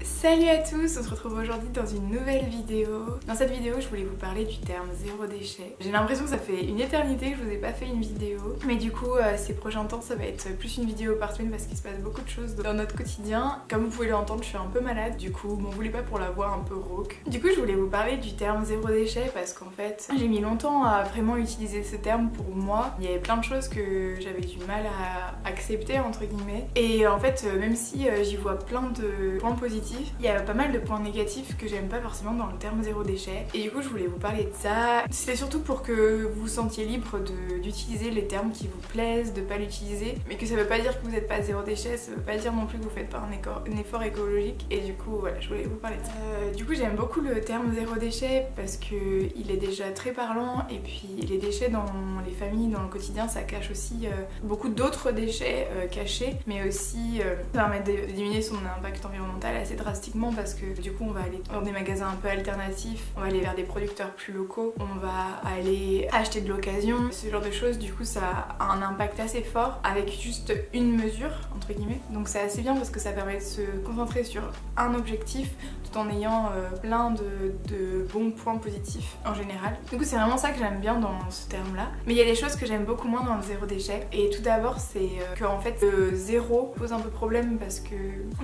Salut à tous, on se retrouve aujourd'hui dans une nouvelle vidéo. Dans cette vidéo, je voulais vous parler du terme zéro déchet. J'ai l'impression que ça fait une éternité que je vous ai pas fait une vidéo. Mais du coup, ces prochains temps, ça va être plus une vidéo par semaine parce qu'il se passe beaucoup de choses dans notre quotidien. Comme vous pouvez l'entendre, je suis un peu malade. Du coup, m'en voulez pas pour la voix un peu rauque. Du coup, je voulais vous parler du terme zéro déchet parce qu'en fait, j'ai mis longtemps à vraiment utiliser ce terme pour moi. Il y avait plein de choses que j'avais du mal à accepter, entre guillemets. Et en fait, même si j'y vois plein de points positifs, il y a pas mal de points négatifs que j'aime pas forcément dans le terme zéro déchet. Et du coup, je voulais vous parler de ça. C'était surtout pour que vous vous sentiez libre d'utiliser les termes qui vous plaisent, de pas l'utiliser. Mais que ça veut pas dire que vous n'êtes pas zéro déchet, ça veut pas dire non plus que vous faites pas un effort écologique. Et du coup, voilà, je voulais vous parler de ça. Du coup, j'aime beaucoup le terme zéro déchet parce que il est déjà très parlant. Et puis, les déchets dans les familles, dans le quotidien, ça cache aussi beaucoup d'autres déchets cachés. Mais aussi, ça permet de diminuer son impact environnemental assez drastiquement parce que du coup on va aller dans des magasins un peu alternatifs, on va aller vers des producteurs plus locaux, on va aller acheter de l'occasion, ce genre de choses. Du coup ça a un impact assez fort avec juste une mesure entre guillemets, donc c'est assez bien parce que ça permet de se concentrer sur un objectif tout en ayant plein de bons points positifs en général. Du coup c'est vraiment ça que j'aime bien dans ce terme là, mais il y a des choses que j'aime beaucoup moins dans le zéro déchet. Et tout d'abord c'est que en fait le zéro pose un peu problème parce que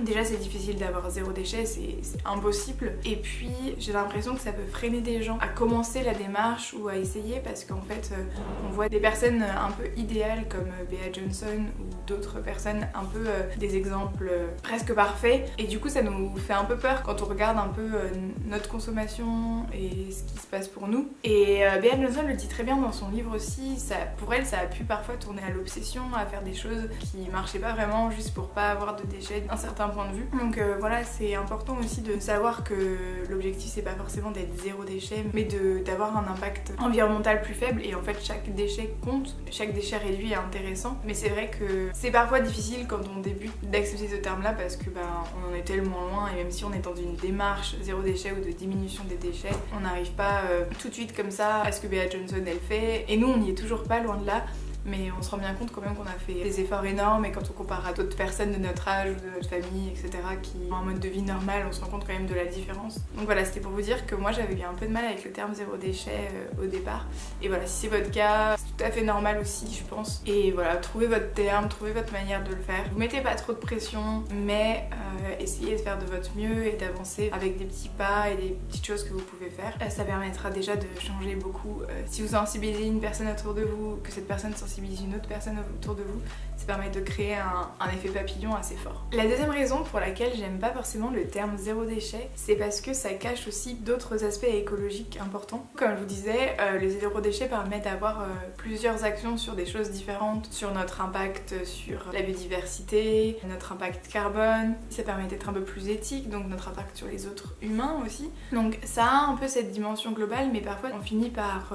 déjà c'est difficile d'avoir zéro déchet, c'est impossible. Et puis j'ai l'impression que ça peut freiner des gens à commencer la démarche ou à essayer parce qu'en fait on voit des personnes un peu idéales comme Bea Johnson ou d'autres personnes un peu des exemples presque parfaits, et du coup ça nous fait un peu peur quand on regarde un peu notre consommation et ce qui se passe pour nous. Et Bea Johnson le dit très bien dans son livre aussi, pour elle ça a pu parfois tourner à l'obsession, à faire des choses qui marchaient pas vraiment juste pour pas avoir de déchets d'un certain point de vue. Donc voilà, c'est important aussi de savoir que l'objectif c'est pas forcément d'être zéro déchet mais d'avoir un impact environnemental plus faible, et en fait chaque déchet compte, chaque déchet réduit est intéressant. Mais c'est vrai que c'est parfois difficile quand on débute d'accepter ce terme là parce que on en est tellement loin, et même si on est dans une démarche zéro déchet ou de diminution des déchets, on n'arrive pas tout de suite comme ça à ce que Bea Johnson elle fait, et nous on n'y est toujours pas, loin de là. Mais on se rend bien compte quand même qu'on a fait des efforts énormes, et quand on compare à d'autres personnes de notre âge ou de notre famille, etc. qui ont un mode de vie normal, on se rend compte quand même de la différence. Donc voilà, c'était pour vous dire que moi j'avais eu un peu de mal avec le terme zéro déchet au départ. Et voilà, si c'est votre cas, c'est tout à fait normal aussi, je pense. Et voilà, trouvez votre terme, trouvez votre manière de le faire. Vous mettez pas trop de pression, mais essayez de faire de votre mieux et d'avancer avec des petits pas et des petites choses que vous pouvez faire. Ça permettra déjà de changer beaucoup. Si vous sensibilisez une personne autour de vous, que cette personne sensibilise une autre personne autour de vous, ça permet de créer un effet papillon assez fort. La deuxième raison pour laquelle j'aime pas forcément le terme zéro déchet, c'est parce que ça cache aussi d'autres aspects écologiques importants. Comme je vous disais, le zéro déchet permet d'avoir plusieurs actions sur des choses différentes, sur notre impact sur la biodiversité, notre impact carbone. Ça permet d'être un peu plus éthique, donc notre impact sur les autres humains aussi. Donc ça a un peu cette dimension globale, mais parfois on finit par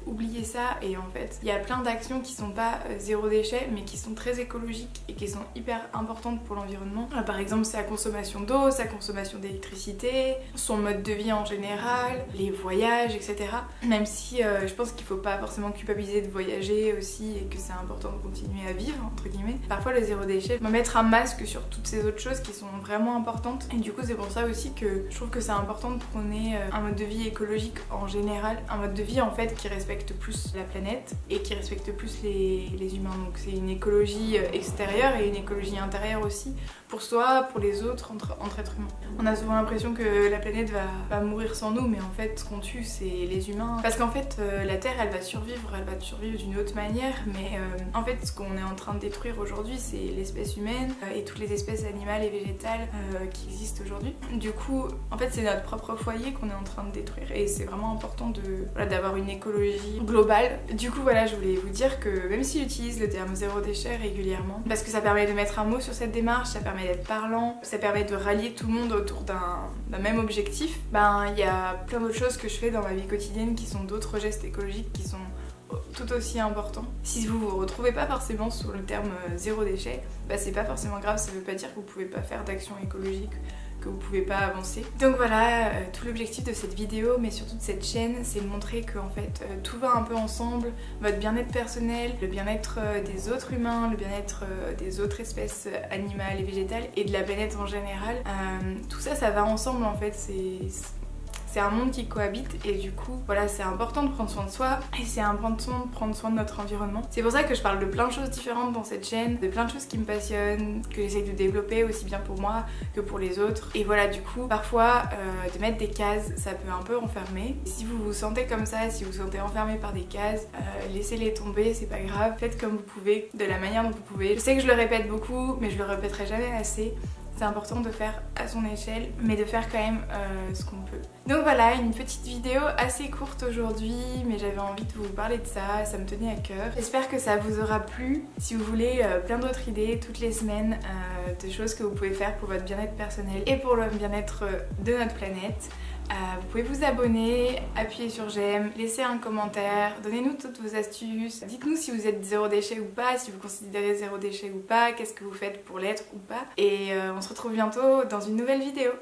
oublier ça, et en fait il y a plein d'actions qui sont pas zéro déchet mais qui sont très écologiques et qui sont hyper importantes pour l'environnement. Par exemple sa consommation d'eau, sa consommation d'électricité, son mode de vie en général, les voyages, etc. Même si je pense qu'il faut pas forcément culpabiliser de voyager aussi, et que c'est important de continuer à vivre entre guillemets. Parfois le zéro déchet va mettre un masque sur toutes ces autres choses qui sont vraiment importantes, et du coup c'est pour ça aussi que je trouve que c'est important de prôner un mode de vie écologique en général, un mode de vie en fait qui respecte plus la planète et qui respecte plus les humains. Donc c'est une écologie extérieure et une écologie intérieure aussi, pour soi, pour les autres, entre êtres humains. On a souvent l'impression que la planète va mourir sans nous, mais en fait ce qu'on tue c'est les humains. Parce qu'en fait la Terre elle va survivre d'une autre manière, mais en fait ce qu'on est en train de détruire aujourd'hui c'est l'espèce humaine et toutes les espèces animales et végétales qui existent aujourd'hui. Du coup en fait c'est notre propre foyer qu'on est en train de détruire, et c'est vraiment important d'avoir une écologie globale. Du coup voilà, je voulais vous dire que même si j'utilise le terme zéro déchet régulièrement, parce que ça permet de mettre un mot sur cette démarche, ça permet d'être parlant, ça permet de rallier tout le monde autour d'un même objectif, il y a plein d'autres choses que je fais dans ma vie quotidienne qui sont d'autres gestes écologiques qui sont tout aussi importants. Si vous vous retrouvez pas forcément sur le terme zéro déchet, c'est pas forcément grave, ça veut pas dire que vous pouvez pas faire d'action écologique, que que vous pouvez pas avancer. Donc voilà, tout l'objectif de cette vidéo, mais surtout de cette chaîne, c'est de montrer que en fait tout va un peu ensemble, votre bien-être personnel, le bien-être des autres humains, le bien-être des autres espèces animales et végétales et de la planète en général. Tout ça, ça va ensemble en fait, c'est un monde qui cohabite et du coup voilà, c'est important de prendre soin de soi et c'est important de prendre soin de notre environnement. C'est pour ça que je parle de plein de choses différentes dans cette chaîne, de plein de choses qui me passionnent, que j'essaie de développer aussi bien pour moi que pour les autres. Et voilà, du coup parfois de mettre des cases, ça peut un peu enfermer. Si vous vous sentez comme ça, si vous vous sentez enfermé par des cases, laissez-les tomber, c'est pas grave. Faites comme vous pouvez, de la manière dont vous pouvez. Je sais que je le répète beaucoup, mais je le répéterai jamais assez. C'est important de faire à son échelle, mais de faire quand même ce qu'on peut. Donc voilà, une petite vidéo assez courte aujourd'hui, mais j'avais envie de vous parler de ça me tenait à cœur. J'espère que ça vous aura plu. Si vous voulez plein d'autres idées toutes les semaines de choses que vous pouvez faire pour votre bien-être personnel et pour le bien-être de notre planète, vous pouvez vous abonner, appuyer sur j'aime, laisser un commentaire, donnez-nous toutes vos astuces, dites-nous si vous êtes zéro déchet ou pas, si vous considérez zéro déchet ou pas, qu'est-ce que vous faites pour l'être ou pas. Et on se retrouve bientôt dans une nouvelle vidéo.